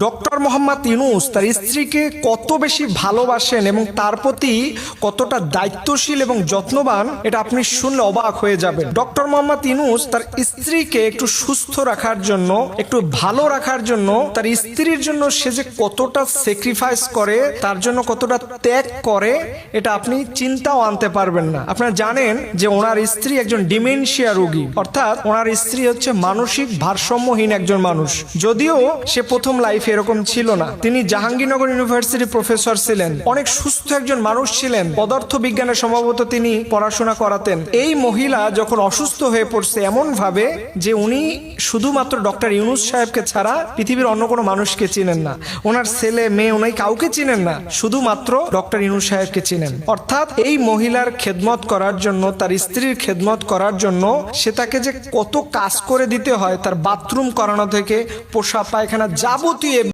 Doctor Mohammad Yunus তার স্ত্রীকে কত বেশি ভালোবাসেন এবং তার প্রতি কতটা দায়িত্বশীল এবং যত্নবান, এটা আপনি শুনলে অবাক হয়ে যাবেন। ডক্টর মোহাম্মদ ইউনূস তার স্ত্রীকে একটু সুস্থ রাখার জন্য, একটু ভালো রাখার জন্য, তার স্ত্রীর জন্য সে যে কতটা স্যাক্রিফাইস করে, তার জন্য কতটা ত্যাগ করে, এটা আপনি চিন্তাও আনতে পারবেন না। আপনারা জানেন যে ওনার স্ত্রী একজন ডিমেনশিয়া রোগী, অর্থাৎ ওনার স্ত্রী হচ্ছে মানসিক ভারসাম্যহীন একজন মানুষ। যদিও সে প্রথম লাইফ এরকম ছিল না, তিনি জাহাঙ্গীরনগর ইউনিভার্সিটির প্রফেসর ছিলেন, অনেক সুস্থ একজন মানুষ ছিলেন, পদার্থ বিজ্ঞানে সম্ভবত তিনি পড়াশোনা করাতেন। এই মহিলা যখন অসুস্থ হয়ে পড়ছে এমন ভাবে যে উনি শুধুমাত্র ডক্টর ইউনূস সাহেবকে ছাড়া পৃথিবীর অন্য কোনো মানুষকে চিনেন না, ওনার ছেলে মেয়ে উনি কাউকে চিনেন না, শুধুমাত্র ডক্টর ইউনূস সাহেবকে চিনেন। অর্থাৎ এই মহিলার খেদমত করার জন্য, তার স্ত্রীর খেদমত করার জন্য সে তাকে যে কত কাজ করে দিতে হয়, তার বাথরুম করানো থেকে পোষা পায়খানা যাবতীয়